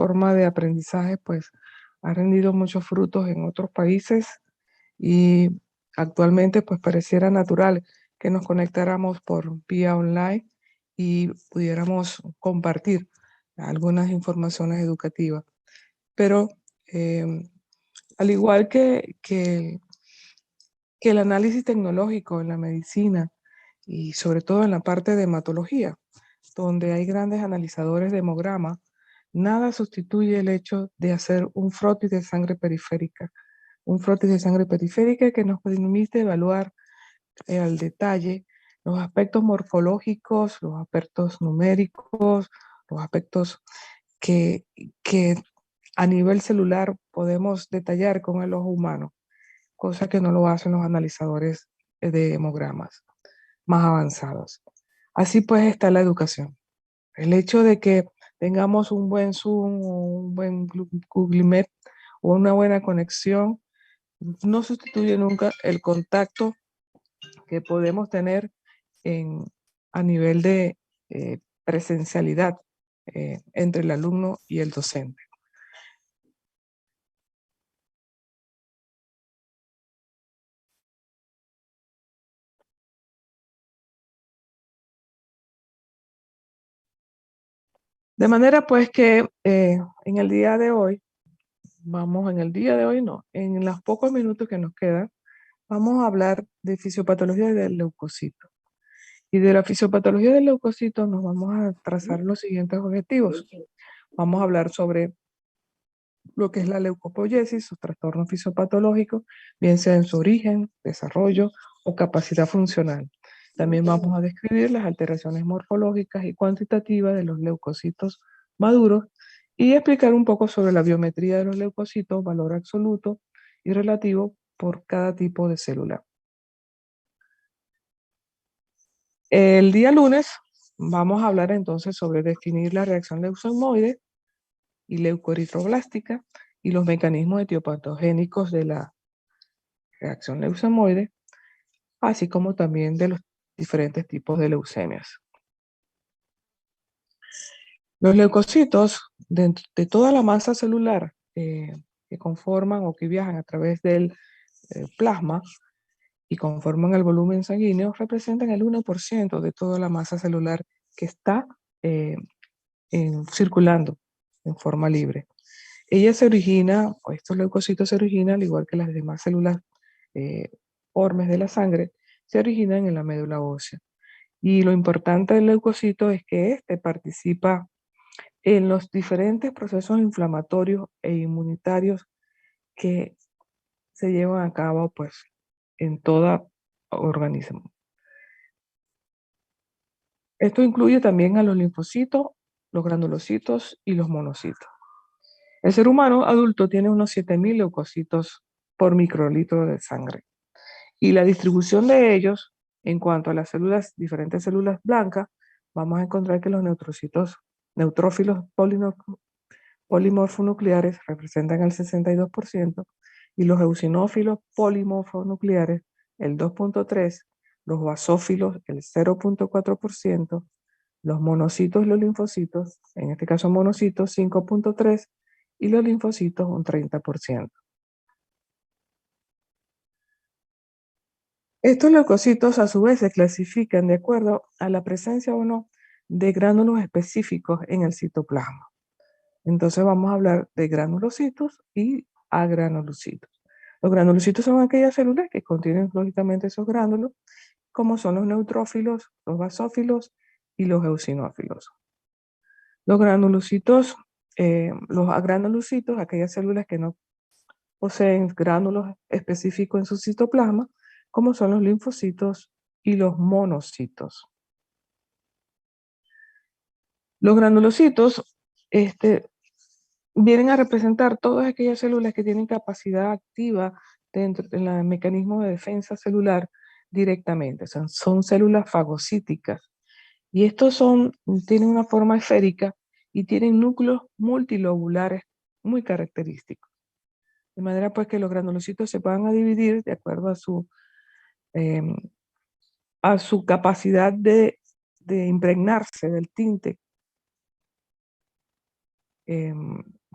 forma de aprendizaje pues ha rendido muchos frutos en otros países y actualmente pues pareciera natural que nos conectáramos por vía online y pudiéramos compartir algunas informaciones educativas. Pero al igual que el análisis tecnológico en la medicina y sobre todo en la parte de hematología, donde hay grandes analizadores de hemograma, nada sustituye el hecho de hacer un frotis de sangre periférica. Un frotis de sangre periférica que nos permite evaluar al detalle los aspectos morfológicos, los aspectos numéricos, los aspectos que, que a nivel celular podemos detallar con el ojo humano, cosa que no lo hacen los analizadores de hemogramas más avanzados. Así pues está la educación. El hecho de que tengamos un buen Zoom o un buen Google Meet o una buena conexión no sustituye nunca el contacto que podemos tener en, a nivel de presencialidad entre el alumno y el docente. De manera pues que en el día de hoy, en los pocos minutos que nos quedan, vamos a hablar de fisiopatología del leucocito. Y de la fisiopatología del leucocito nos vamos a trazar los siguientes objetivos. Vamos a hablar sobre lo que es la leucopoiesis, sus trastornos fisiopatológicos, bien sea en su origen, desarrollo o capacidad funcional. También vamos a describir las alteraciones morfológicas y cuantitativas de los leucocitos maduros y explicar un poco sobre la biometría de los leucocitos, valor absoluto y relativo por cada tipo de célula. El día lunes vamos a hablar entonces sobre definir la reacción leucomoide y leucoeritroblástica y los mecanismos etiopatogénicos de la reacción leucomoide, así como también de los diferentes tipos de leucemias. Los leucocitos, de toda la masa celular que conforman o que viajan a través del plasma y conforman el volumen sanguíneo, representan el 1% de toda la masa celular que está circulando en forma libre. Ella se origina, o estos leucocitos se originan, al igual que las demás células formes de la sangre, se originan en la médula ósea. Y lo importante del leucocito es que éste participa en los diferentes procesos inflamatorios e inmunitarios que se llevan a cabo pues, en todo organismo. Esto incluye también a los linfocitos, los granulocitos y los monocitos. El ser humano adulto tiene unos 7.000 leucocitos por microlitro de sangre. Y la distribución de ellos, en cuanto a las células, diferentes células blancas, vamos a encontrar que los neutrófilos polimorfonucleares representan el 62% y los eosinófilos polimorfonucleares el 2.3%, los basófilos el 0.4%, los monocitos y los linfocitos, en este caso monocitos 5.3% y los linfocitos un 30%. Estos leucocitos a su vez se clasifican de acuerdo a la presencia o no de gránulos específicos en el citoplasma. Entonces vamos a hablar de granulocitos y agranulocitos. Los granulocitos son aquellas células que contienen lógicamente esos gránulos, como son los neutrófilos, los basófilos y los eosinófilos. Los granulocitos, los agranulocitos, aquellas células que no poseen gránulos específicos en su citoplasma, como son los linfocitos y los monocitos. Los granulocitos vienen a representar todas aquellas células que tienen capacidad activa dentro del mecanismo de defensa celular directamente. Son células fagocíticas. Y estos tienen una forma esférica y tienen núcleos multilobulares muy característicos. De manera pues que los granulocitos se van a dividir de acuerdo a su capacidad de impregnarse del tinte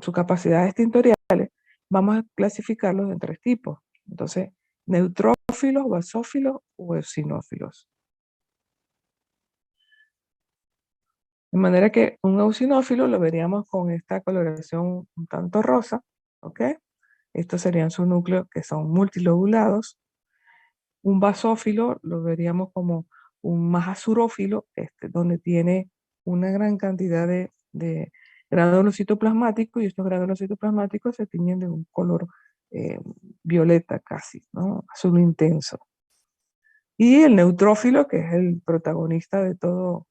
sus capacidades tintoriales, vamos a clasificarlos en 3 tipos. Entonces, neutrófilos, basófilos o eosinófilos. De manera que un eosinófilo lo veríamos con esta coloración un tanto rosa, ¿ok? Estos serían sus núcleos que son multilobulados. Un basófilo lo veríamos como un más azurófilo, donde tiene una gran cantidad de gránulos citoplasmáticos, y estos gránulos citoplasmáticos se tiñen de un color eh, violeta casi, ¿no? Azul intenso. Y el neutrófilo, que es el protagonista de todo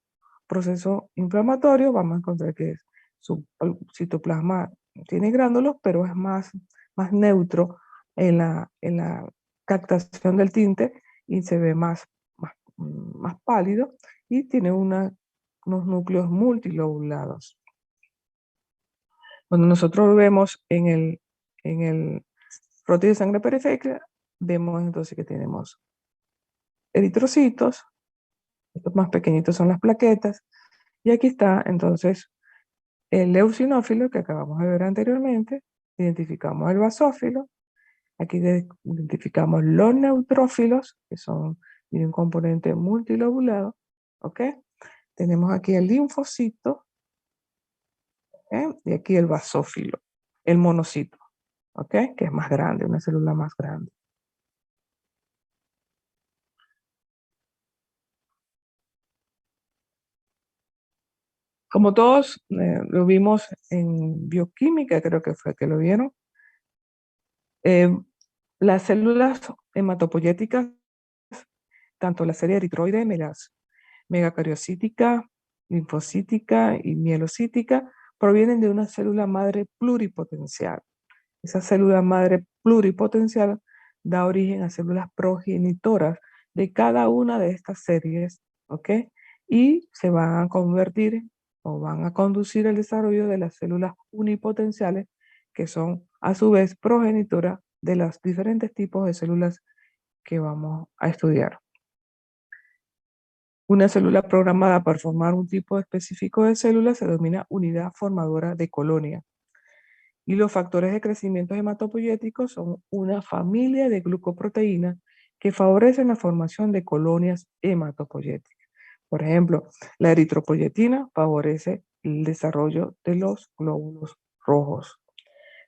proceso inflamatorio, vamos a encontrar que su citoplasma tiene gránulos, pero es más neutro en la captación del tinte y se ve más pálido y tiene unos núcleos multilobulados. Cuando nosotros vemos en el rótulo de sangre periférica, vemos entonces que tenemos eritrocitos, estos más pequeñitos son las plaquetas, y aquí está entonces el eosinófilo que acabamos de ver anteriormente, identificamos el basófilo, aquí identificamos los neutrófilos, que son de un componente multilobulado, ¿ok? Tenemos aquí el linfocito, ¿ok? Y aquí el basófilo, el monocito, ¿ok? Que es más grande, una célula más grande. Como todos lo vimos en bioquímica, creo que fue que lo vieron, las células hematopoyéticas, tanto la serie eritroide, megacariocítica, linfocítica y mielocítica, provienen de una célula madre pluripotencial. Esa célula madre pluripotencial da origen a células progenitoras de cada una de estas series, ¿ok? Y se van a convertir o van a conducir el desarrollo de las células unipotenciales, que son a su vez progenitoras de los diferentes tipos de células que vamos a estudiar. Una célula programada para formar un tipo específico de célula se denomina unidad formadora de colonia. Y los factores de crecimiento hematopoyético son una familia de glucoproteínas que favorecen la formación de colonias hematopoyéticas. Por ejemplo, la eritropoyetina favorece el desarrollo de los glóbulos rojos.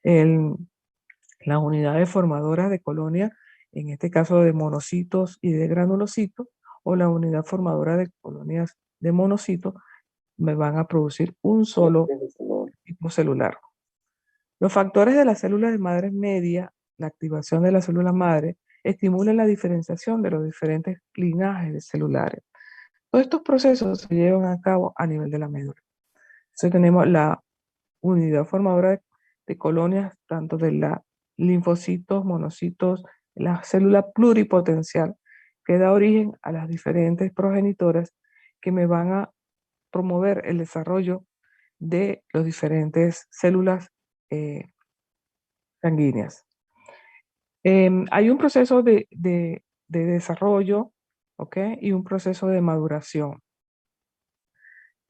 Las unidades formadoras de colonia, en este caso de monocitos y de granulocitos, o la unidad formadora de colonias de monocitos, me van a producir un solo tipo celular. Los factores de las células de madre media, la activación de la célula madre, estimulan la diferenciación de los diferentes linajes de celulares. Todos estos procesos se llevan a cabo a nivel de la médula. Entonces tenemos la unidad formadora de colonias, tanto de la linfocitos, monocitos, la célula pluripotencial, que da origen a las diferentes progenitoras que me van a promover el desarrollo de las diferentes células sanguíneas. Hay un proceso de desarrollo, ¿ok? Y un proceso de maduración.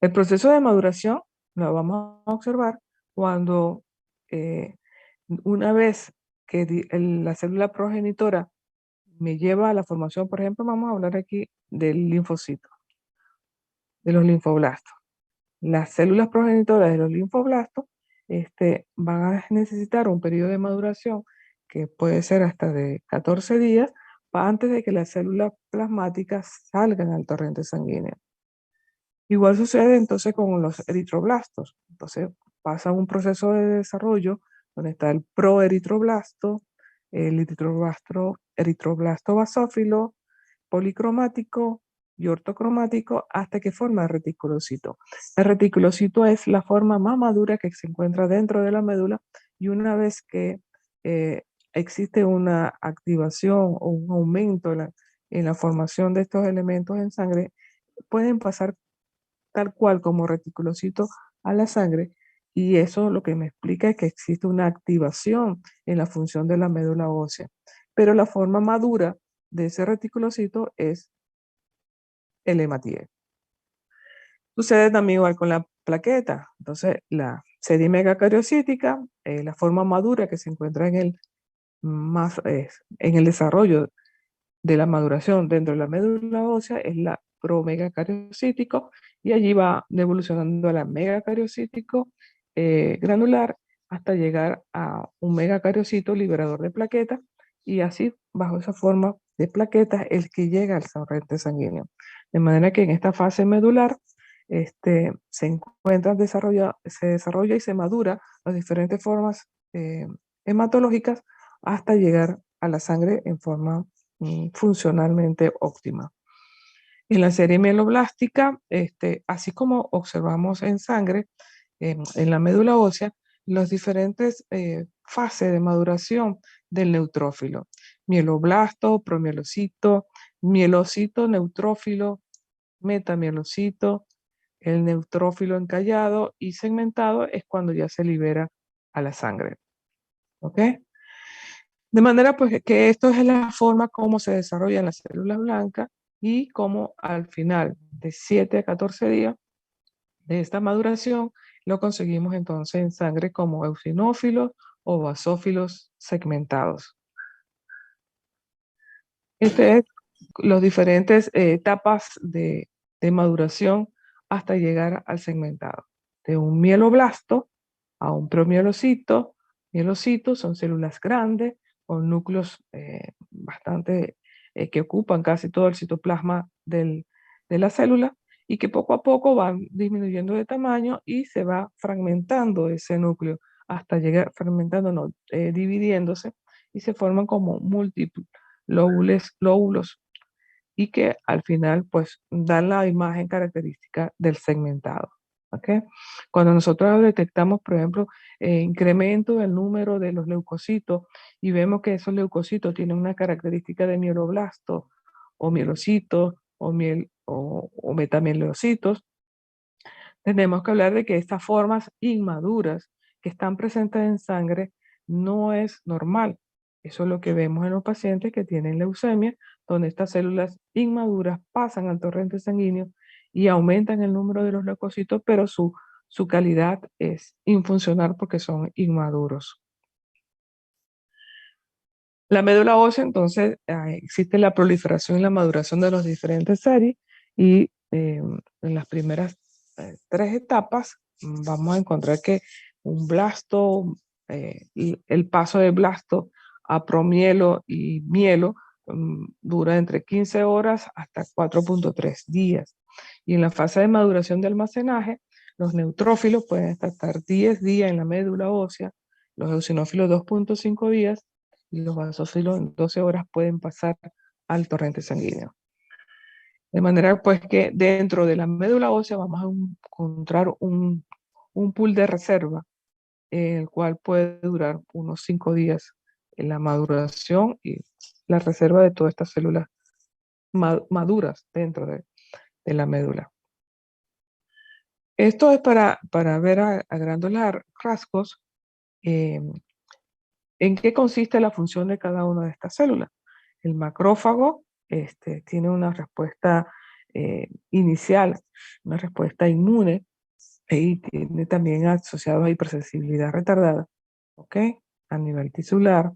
El proceso de maduración lo vamos a observar cuando una vez que la célula progenitora me lleva a la formación, por ejemplo, vamos a hablar aquí del linfocito, de los linfoblastos. Las células progenitoras de los linfoblastos van a necesitar un periodo de maduración que puede ser hasta de 14 días antes de que las células plasmáticas salgan al torrente sanguíneo. Igual sucede entonces con los eritroblastos. Entonces pasa un proceso de desarrollo donde está el proeritroblasto, el eritroblasto basófilo, policromático y ortocromático, hasta que forma el reticulocito. El reticulocito es la forma más madura que se encuentra dentro de la médula, y una vez que existe una activación o un aumento en la formación de estos elementos en sangre, pueden pasar tal cual como reticulocito a la sangre, y eso lo que me explica es que existe una activación en la función de la médula ósea. Pero la forma madura de ese reticulocito es el hematíe. Sucede también igual con la plaqueta. Entonces, la serie megacariocítica, la forma madura que se encuentra en el desarrollo de la maduración dentro de la médula ósea es la promegacariocítico, y allí va evolucionando a la megacariocítico granular hasta llegar a un megacariocito liberador de plaquetas, y así bajo esa forma de plaquetas el que llega al torrente sanguíneo. De manera que en esta fase medular se desarrolla y se madura las diferentes formas hematológicas hasta llegar a la sangre en forma funcionalmente óptima. En la serie mieloblástica, así como observamos en sangre, en la médula ósea, las diferentes fases de maduración del neutrófilo: mieloblasto, promielocito, mielocito, neutrófilo, metamielocito. El neutrófilo encallado y segmentado es cuando ya se libera a la sangre. ¿Ok? De manera pues que esto es la forma como se desarrollan las células blancas, y como al final de 7 a 14 días de esta maduración lo conseguimos entonces en sangre como eosinófilos o basófilos segmentados. Este es las diferentes etapas de maduración hasta llegar al segmentado. De un mieloblasto a un promielocito. Mielocitos son células grandes con núcleos bastante que ocupan casi todo el citoplasma de la célula, y que poco a poco van disminuyendo de tamaño y se va fragmentando ese núcleo hasta llegar, fragmentando, no, dividiéndose, y se forman como múltiples lóbulos, y que al final pues dan la imagen característica del segmentado. ¿Okay? Cuando nosotros detectamos, por ejemplo, incremento del número de los leucocitos, y vemos que esos leucocitos tienen una característica de mieloblasto o mielocitos o metamielocitos, tenemos que hablar de que estas formas inmaduras que están presentes en sangre no es normal. Eso es lo que vemos en los pacientes que tienen leucemia, donde estas células inmaduras pasan al torrente sanguíneo y aumentan el número de los leucocitos, pero su calidad es infuncional porque son inmaduros. La médula ósea, entonces, existe la proliferación y la maduración de las diferentes series, y en las primeras 3 etapas vamos a encontrar que un blasto, y el paso de blasto a promielo y mielo dura entre 15 horas hasta 4.3 días. Y en la fase de maduración de almacenaje, los neutrófilos pueden estar 10 días en la médula ósea, los eosinófilos 2.5 días, y los basófilos en 12 horas pueden pasar al torrente sanguíneo. De manera pues que dentro de la médula ósea vamos a encontrar un pool de reserva, el cual puede durar unos 5 días en la maduración y la reserva de todas estas células maduras dentro de la médula. Esto es para ver a grandes rasgos en qué consiste la función de cada una de estas células. El macrófago tiene una respuesta inicial, una respuesta inmune, y tiene también asociado a hipersensibilidad retardada, ¿ok? A nivel tisular.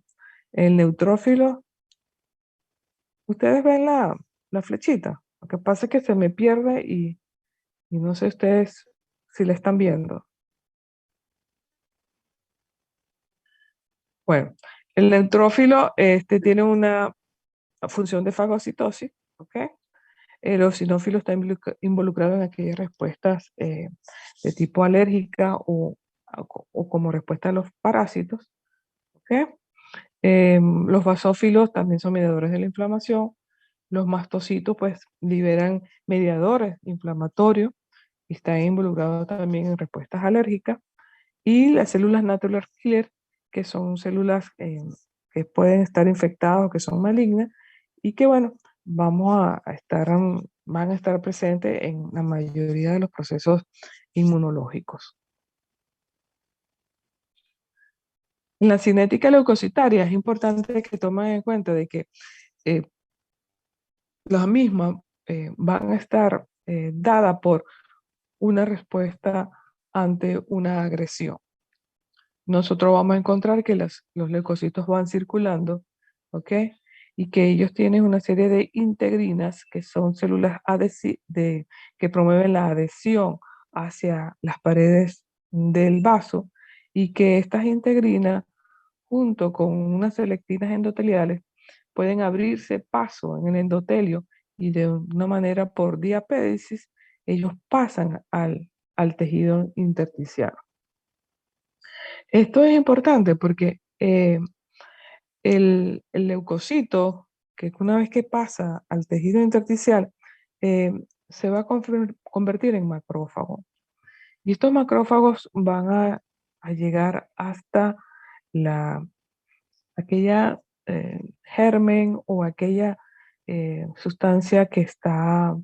El neutrófilo, ustedes ven la flechita. Lo que pasa es que se me pierde y no sé ustedes si la están viendo. Bueno, el neutrófilo tiene una función de fagocitosis, ¿ok? El eosinófilo está involucrado en aquellas respuestas de tipo alérgica o como respuesta a los parásitos, ¿ok? Los basófilos también son mediadores de la inflamación. Los mastocitos pues liberan mediadores inflamatorios y están involucrados también en respuestas alérgicas. Y las células natural killer, que son células que pueden estar infectadas o que son malignas, y que bueno, van a estar presentes en la mayoría de los procesos inmunológicos. En la cinética leucocitaria es importante que tomen en cuenta de que las mismas van a estar dadas por una respuesta ante una agresión. Nosotros vamos a encontrar que los leucocitos van circulando, ¿ok? Y que ellos tienen una serie de integrinas, que son células que promueven la adhesión hacia las paredes del vaso, y que estas integrinas, junto con unas selectinas endoteliales, pueden abrirse paso en el endotelio, y de una manera por diapédisis, ellos pasan al tejido intersticial. Esto es importante porque el leucocito, que una vez que pasa al tejido intersticial, se va a convertir en macrófago. Y estos macrófagos van a llegar hasta aquella germen o aquella sustancia que está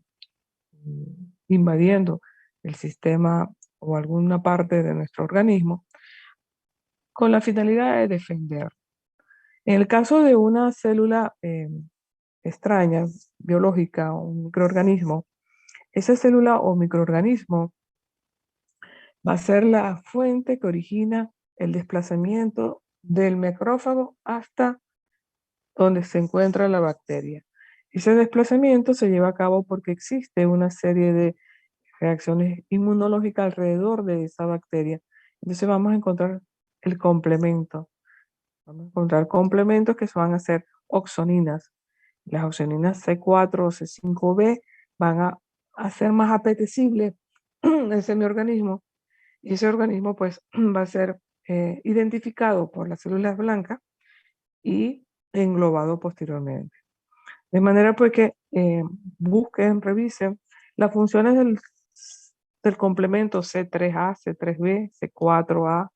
invadiendo el sistema o alguna parte de nuestro organismo, con la finalidad de defender. En el caso de una célula extraña, biológica, o un microorganismo, esa célula o microorganismo va a ser la fuente que origina el desplazamiento del macrófago hasta donde se encuentra la bacteria. Ese desplazamiento se lleva a cabo porque existe una serie de reacciones inmunológicas alrededor de esa bacteria. Entonces vamos a encontrar el complemento. Vamos a encontrar complementos que van a ser oxoninas. Las oxoninas C4 o C5b van a hacer más apetecible el semiorganismo, y ese organismo pues va a ser identificado por las células blancas y englobado posteriormente. De manera pues que busquen, revisen las funciones del complemento C3A, C3b, C4A,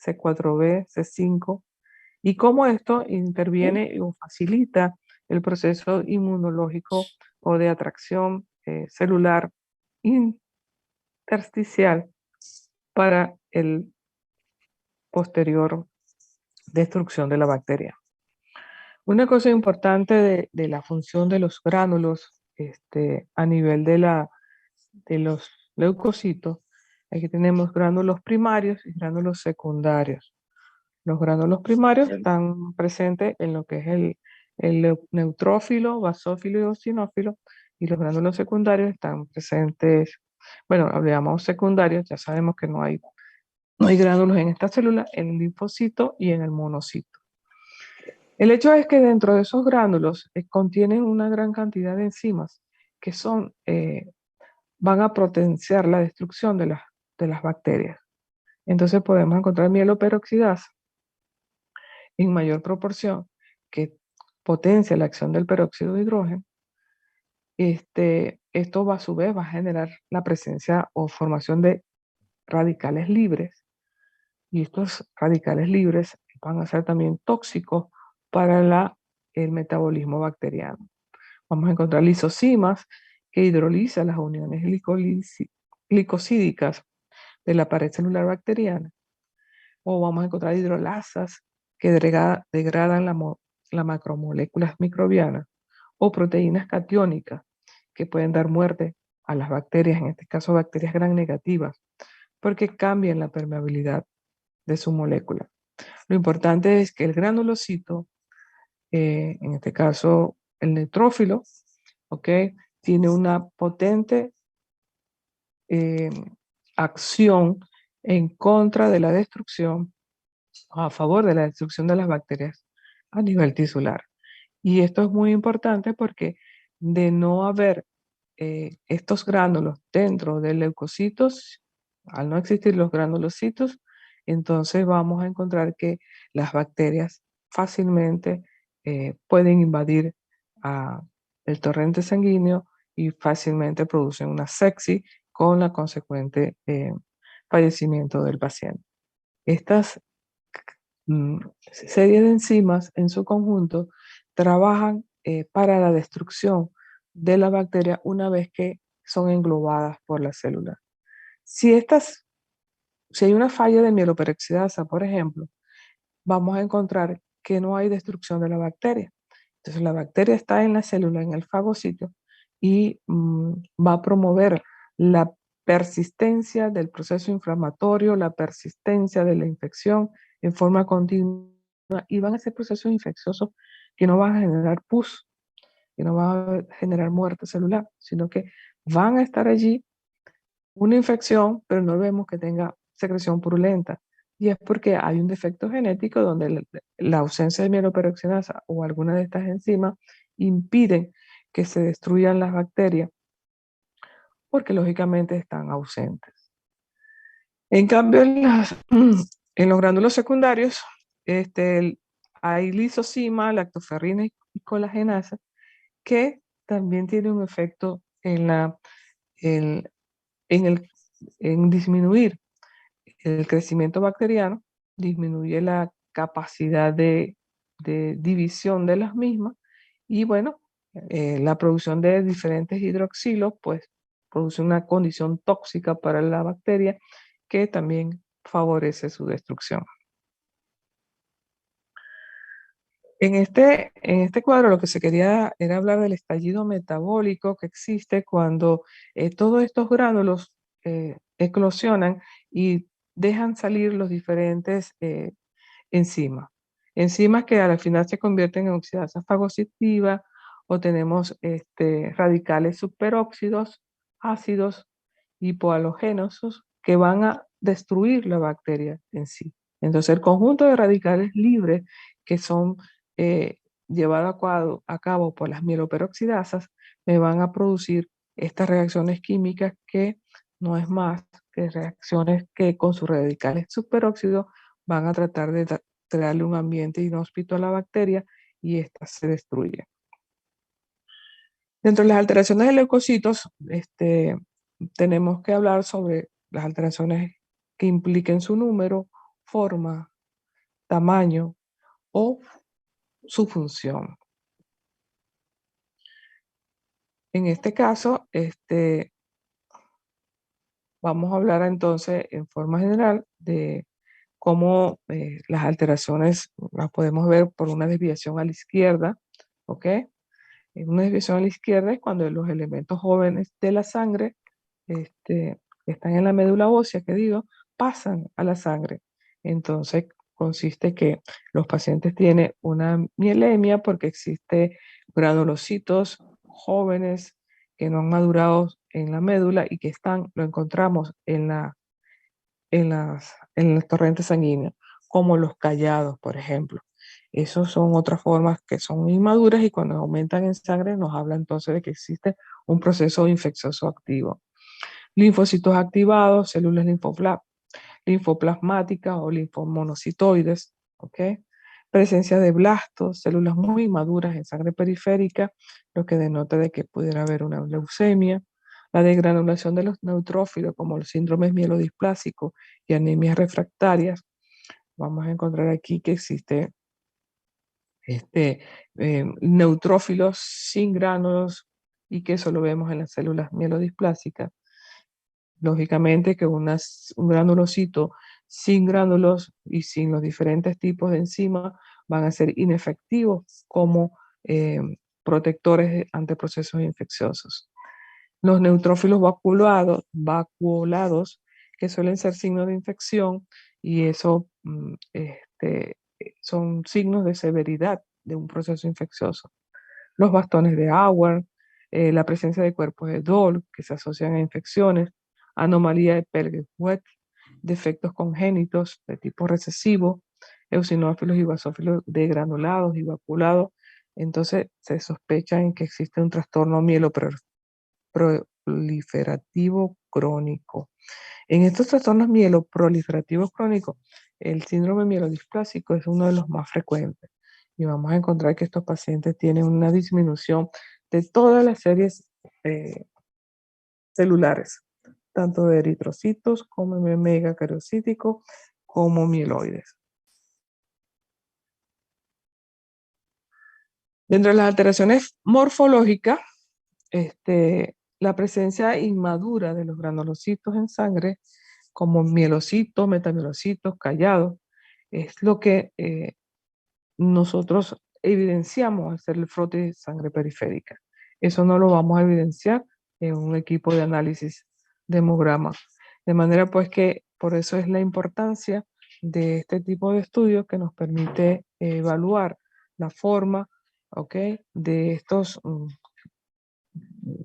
C4b, C5, y cómo esto interviene o facilita el proceso inmunológico o de atracción celular intersticial para el posterior destrucción de la bacteria. Una cosa importante de la función de los gránulos a nivel de los leucocitos, aquí tenemos gránulos primarios y gránulos secundarios. Los gránulos primarios están presentes en lo que es el neutrófilo, basófilo y eosinófilo, y los gránulos secundarios están presentes, bueno, hablamos secundarios, ya sabemos que no hay gránulos en esta célula, en el linfocito y en el monocito. El hecho es que dentro de esos gránulos contienen una gran cantidad de enzimas que van a potenciar la destrucción de las bacterias. Entonces podemos encontrar mieloperoxidasa en mayor proporción, que potencia la acción del peróxido de hidrógeno. Esto va a su vez va a generar la presencia o formación de radicales libres, y estos radicales libres van a ser también tóxicos para el metabolismo bacteriano. Vamos a encontrar lisocimas, que hidrolizan las uniones glicosídicas de la pared celular bacteriana, o vamos a encontrar hidrolasas, que degradan las macromoléculas microbianas, o proteínas catiónicas, que pueden dar muerte a las bacterias, en este caso bacterias gram negativas, porque cambian la permeabilidad de su molécula. Lo importante es que el granulocito, en este caso el neutrófilo, ¿ok?, tiene una potente acción en contra de la destrucción, a favor de la destrucción de las bacterias a nivel tisular. Y esto es muy importante porque de no haber estos gránulos dentro de leucocitos, al no existir los granulocitos, entonces vamos a encontrar que las bacterias fácilmente pueden invadir el torrente sanguíneo y fácilmente producen una sepsis con la consecuente fallecimiento del paciente. Estas serie de enzimas en su conjunto trabajan para la destrucción de la bacteria una vez que son englobadas por la célula. Si hay una falla de mieloperoxidasa, por ejemplo, vamos a encontrar que no hay destrucción de la bacteria. Entonces la bacteria está en la célula, en el fagocito, y va a promover la persistencia del proceso inflamatorio, la persistencia de la infección en forma continua, y van a ser procesos infecciosos que no van a generar pus, que no van a generar muerte celular, sino que van a estar allí una infección, pero no vemos que tenga secreción purulenta. Y es porque hay un defecto genético donde la ausencia de mieloperoxidasa o alguna de estas enzimas impiden que se destruyan las bacterias, porque lógicamente están ausentes. En cambio, en los gránulos secundarios, hay lisozima, lactoferrina y colagenasa, que también tiene un efecto en, en disminuir el crecimiento bacteriano, disminuye la capacidad de división de las mismas y bueno, la producción de diferentes hidroxilos pues produce una condición tóxica para la bacteria que también favorece su destrucción. En este cuadro lo que se quería era hablar del estallido metabólico que existe cuando todos estos gránulos eclosionan y dejan salir los diferentes enzimas. Enzimas que al final se convierten en oxidasa fagocitiva o tenemos radicales superóxidos, ácidos hipohalogénosos que van a destruir la bacteria en sí. Entonces el conjunto de radicales libres que son eh, llevados a cabo por las mieloperoxidasas me van a producir estas reacciones químicas que no es más que reacciones que con sus radicales superóxidos van a tratar de crearle un ambiente inhóspito a la bacteria y ésta se destruye. Dentro de las alteraciones de leucocitos, tenemos que hablar sobre las alteraciones que impliquen su número, forma, tamaño o su función. En este caso, vamos a hablar entonces en forma general de cómo las alteraciones las podemos ver por una desviación a la izquierda, ¿ok? Una desviación a la izquierda es cuando los elementos jóvenes de la sangre que están en la médula ósea, que digo, pasan a la sangre. Entonces, consiste que los pacientes tienen una mielemia porque existe granulocitos jóvenes que no han madurado en la médula y que lo encontramos en las torrentes sanguíneas, como los callados, por ejemplo. Esos son otras formas que son inmaduras y cuando aumentan en sangre nos habla entonces de que existe un proceso infeccioso activo. Linfocitos activados, células linfoplasmáticas o linfomonocitoides, ¿ok? Presencia de blastos, células muy maduras en sangre periférica, lo que denota de que pudiera haber una leucemia. La desgranulación de los neutrófilos, como los síndromes mielodisplásicos y anemias refractarias. Vamos a encontrar aquí que existe neutrófilos sin gránulos y que eso lo vemos en las células mielodisplásicas. Lógicamente que un granulocito sin gránulos y sin los diferentes tipos de enzimas van a ser inefectivos como protectores ante procesos infecciosos. Los neutrófilos vacuolados, que suelen ser signos de infección, y eso son signos de severidad de un proceso infeccioso. Los bastones de Auer, la presencia de cuerpos de Dole que se asocian a infecciones, anomalía de Pelget-Wet, defectos congénitos de tipo recesivo, eosinófilos y basófilos degranulados y vaculados. Entonces se sospecha en que existe un trastorno mieloproliferativo crónico. En estos trastornos mieloproliferativos crónicos, el síndrome mielodisplásico es uno de los más frecuentes. Y vamos a encontrar que estos pacientes tienen una disminución de todas las series celulares, tanto de eritrocitos como megacariocíticos como mieloides. Dentro de las alteraciones morfológicas, la presencia inmadura de los granulocitos en sangre, como mielocitos, metamielocitos, callados, es lo que nosotros evidenciamos al hacer el frote de sangre periférica. Eso no lo vamos a evidenciar en un equipo de análisis de hemograma. De manera pues que por eso es la importancia de este tipo de estudio que nos permite evaluar la forma, ¿ok?, de estos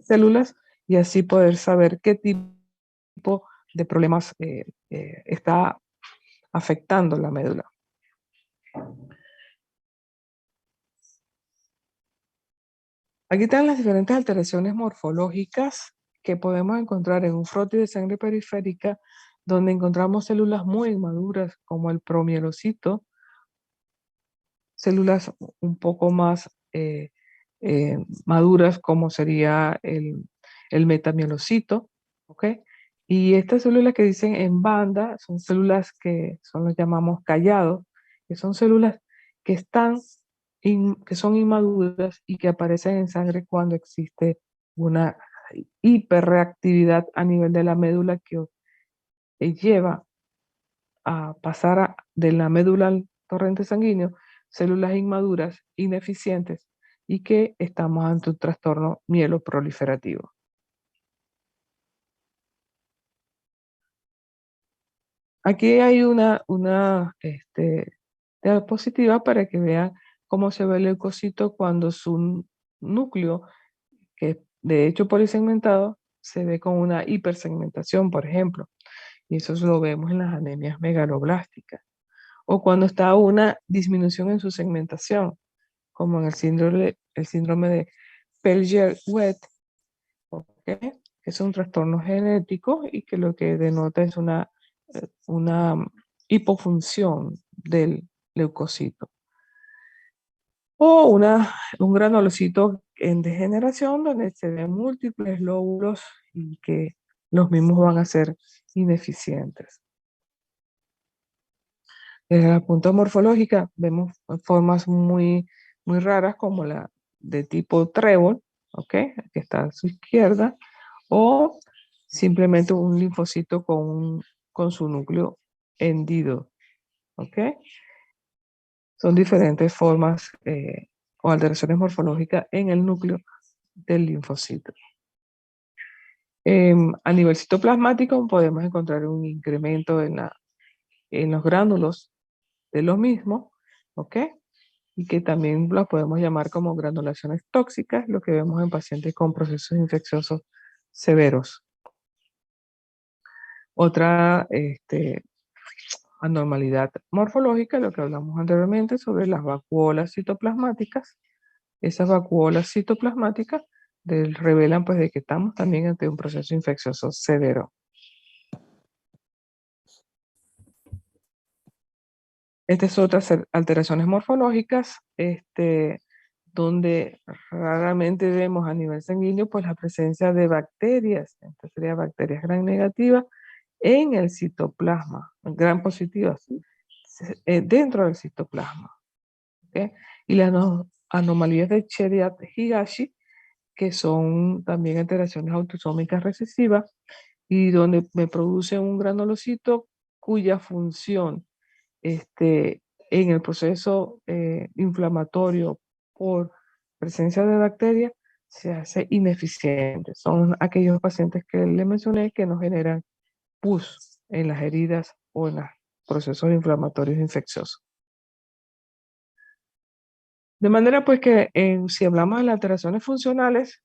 células y así poder saber qué tipo de problemas está afectando la médula. Aquí están las diferentes alteraciones morfológicas que podemos encontrar en un frotis de sangre periférica, donde encontramos células muy inmaduras como el promielocito, células un poco más maduras como sería el metamielocito, ¿ok? Y estas células que dicen en banda son células que son, las llamamos callados, que son células que están, que son inmaduras y que aparecen en sangre cuando existe una hiperreactividad a nivel de la médula que lleva a pasar de la médula al torrente sanguíneo células inmaduras, ineficientes y que estamos ante un trastorno mieloproliferativo. Aquí hay una diapositiva para que vean cómo se ve el leucocito cuando su núcleo, que de hecho polisegmentado, se ve con una hipersegmentación, por ejemplo. Y eso lo vemos en las anemias megaloblásticas. O cuando está una disminución en su segmentación, como en el síndrome de Pellier-Wett, ¿ok?, que es un trastorno genético y que lo que denota es una hipofunción del leucocito. O un granulocito en degeneración donde se ven múltiples lóbulos y que los mismos van a ser ineficientes. Desde la punta morfológica vemos formas muy raras como la de tipo trébol, ¿ok?, que está a su izquierda, o simplemente un linfocito con su núcleo hendido, ¿ok? Son diferentes formas o alteraciones morfológicas en el núcleo del linfocito. A nivel citoplasmático podemos encontrar un incremento en los gránulos de los mismos, ¿ok?, y que también los podemos llamar como granulaciones tóxicas, lo que vemos en pacientes con procesos infecciosos severos. Otra anormalidad morfológica, lo que hablamos anteriormente sobre las vacuolas citoplasmáticas. Esas vacuolas citoplasmáticas revelan pues de que estamos también ante un proceso infeccioso severo. Estas otras alteraciones morfológicas, donde raramente vemos a nivel sanguíneo pues la presencia de bacterias, estas serían bacterias gram negativas en el citoplasma, gram positivas, dentro del citoplasma, ¿okay? Y las anomalías de Chiari-Higashi, que son también alteraciones autosómicas recesivas y donde me produce un granulocito cuya función en el proceso inflamatorio por presencia de bacterias se hace ineficiente. Son aquellos pacientes que le mencioné que nos generan pus en las heridas o en los procesos inflamatorios infecciosos. De manera pues que si hablamos de las alteraciones funcionales,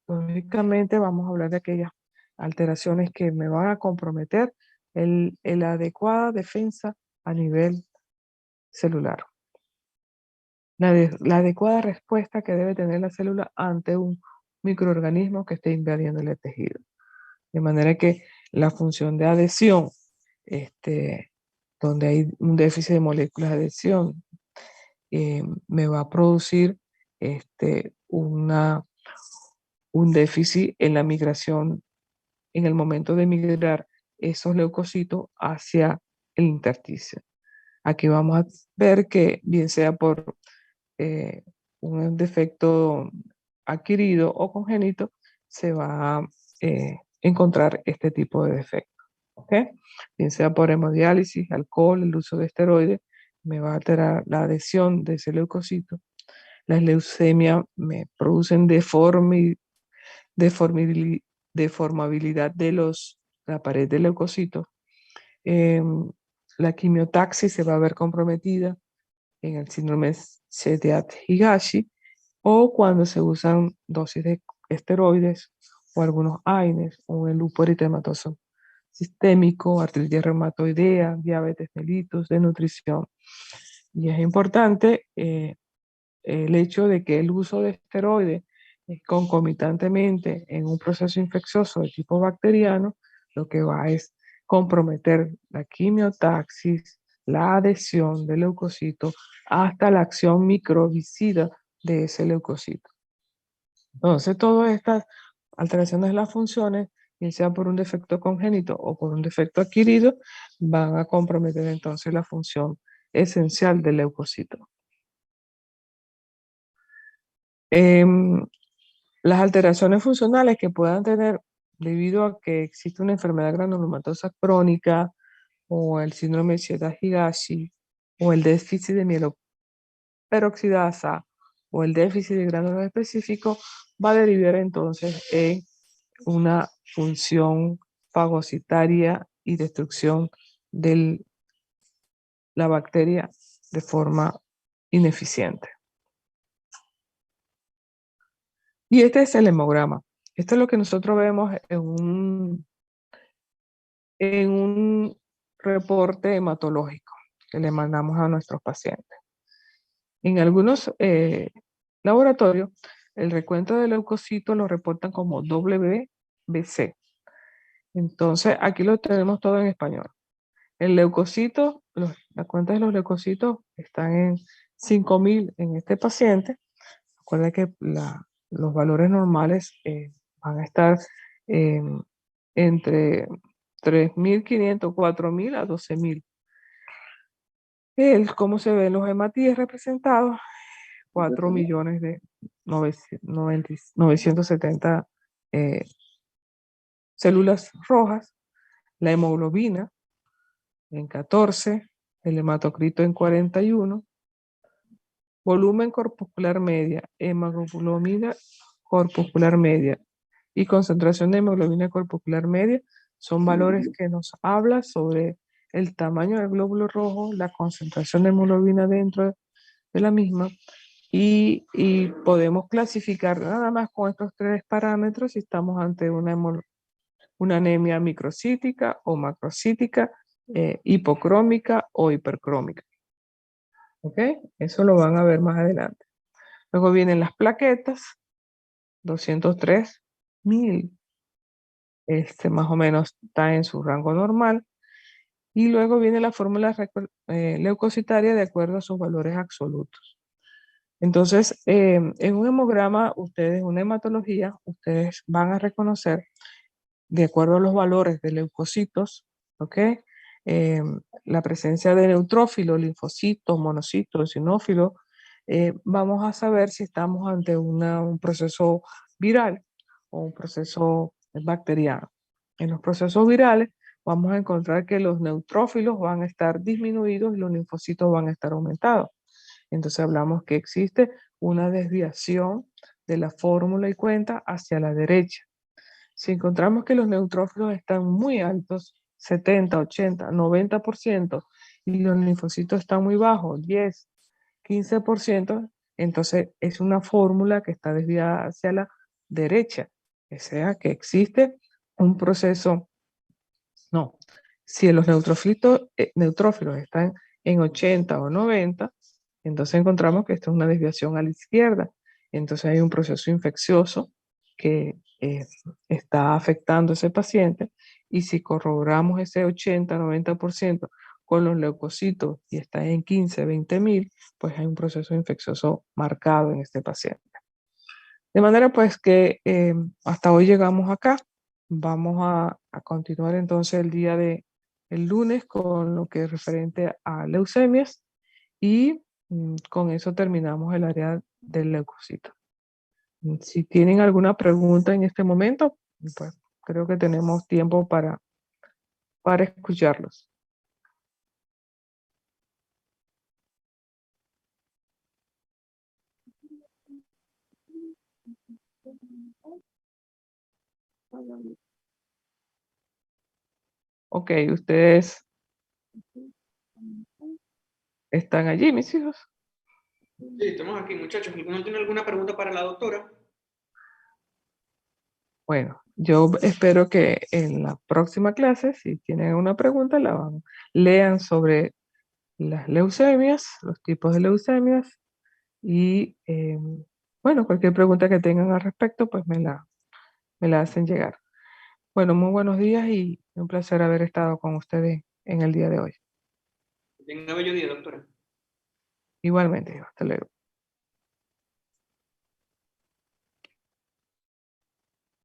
lógicamente vamos a hablar de aquellas alteraciones que me van a comprometer la adecuada defensa a nivel celular. La adecuada respuesta que debe tener la célula ante un microorganismo que esté invadiendo el tejido. De manera que la función de adhesión, donde hay un déficit de moléculas de adhesión, me va a producir un déficit en la migración, en el momento de migrar esos leucocitos hacia el intersticio. Aquí vamos a ver que bien sea por un defecto adquirido o congénito, se va a encontrar este tipo de defecto. ¿Ok? Bien sea por hemodiálisis, alcohol, el uso de esteroides, me va a alterar la adhesión de ese leucocito. Las leucemias me producen deformabilidad de los la pared del leucocito, la quimiotaxis se va a ver comprometida en el síndrome Chiari-Higashi o cuando se usan dosis de esteroides o algunos AINES o el lupus eritematoso sistémico, artritis reumatoidea, diabetes mellitus, desnutrición. Y es importante el hecho de que el uso de esteroides concomitantemente en un proceso infeccioso de tipo bacteriano, lo que va es comprometer la quimiotaxis, la adhesión del leucocito hasta la acción microbicida de ese leucocito. Entonces, todas estas alteraciones de las funciones, ya sea por un defecto congénito o por un defecto adquirido, van a comprometer entonces la función esencial del leucocito. Las alteraciones funcionales que puedan tener debido a que existe una enfermedad granulomatosa crónica o el síndrome de Chiari-Higashi o el déficit de mieloperoxidasa o el déficit de gránulos específicos va a derivar entonces en una función fagocitaria y destrucción de la bacteria de forma ineficiente. Y este es el hemograma. Esto es lo que nosotros vemos en un reporte hematológico que le mandamos a nuestros pacientes. En algunos laboratorios, el recuento de leucocitos lo reportan como WBC. Entonces, aquí lo tenemos todo en español. El leucocito, la cuenta de los leucocitos están en 5.000 en este paciente. Recuerda que los valores normales van a estar entre 3.500, 4.000 a 12.000. ¿Cómo se ven los hematíes representados? 4.970.000 células rojas, la hemoglobina en 14, el hematocrito en 41, volumen corpuscular media, hemoglobina corpuscular media y concentración de hemoglobina corpuscular media son valores que nos hablan sobre el tamaño del glóbulo rojo, la concentración de hemoglobina dentro de la misma y podemos clasificar nada más con estos tres parámetros si estamos ante una anemia microcítica o macrocítica, hipocrómica o hipercrómica. ¿Ok? Eso lo van a ver más adelante. Luego vienen las plaquetas, 203.000. Más o menos está en su rango normal. Y luego viene la fórmula leucocitaria de acuerdo a sus valores absolutos. Entonces, en un hemograma, una hematología, ustedes van a reconocer, de acuerdo a los valores de leucocitos, ¿ok? La presencia de neutrófilos, linfocitos, monocitos, eosinófilos, vamos a saber si estamos ante un proceso viral o un proceso bacteriano. En los procesos virales vamos a encontrar que los neutrófilos van a estar disminuidos y los linfocitos van a estar aumentados. Entonces hablamos que existe una desviación de la fórmula y cuenta hacia la derecha. Si encontramos que los neutrófilos están muy altos, 70, 80, 90%, y los linfocitos están muy bajos, 10, 15%, entonces es una fórmula que está desviada hacia la derecha. O sea que existe un proceso, no, si los neutrófilos están en 80 o 90, entonces encontramos que esta es una desviación a la izquierda. Entonces hay un proceso infeccioso que está afectando a ese paciente y si corroboramos ese 80-90% con los leucocitos y está en 15-20.000, pues hay un proceso infeccioso marcado en este paciente. De manera pues que hasta hoy llegamos acá. Vamos a continuar entonces el lunes con lo que es referente a leucemias y con eso terminamos el área del leucocito. Si tienen alguna pregunta en este momento, pues creo que tenemos tiempo para escucharlos. Ok, ustedes están allí, mis hijos. Sí, estamos aquí, muchachos. ¿Alguno tiene alguna pregunta para la doctora? Bueno, yo espero que en la próxima clase, si tienen una pregunta, lean sobre las leucemias, los tipos de leucemias y, bueno, cualquier pregunta que tengan al respecto, pues me la hacen llegar. Bueno, muy buenos días y un placer haber estado con ustedes en el día de hoy. Que tenga bello día, doctora. Igualmente, hasta luego.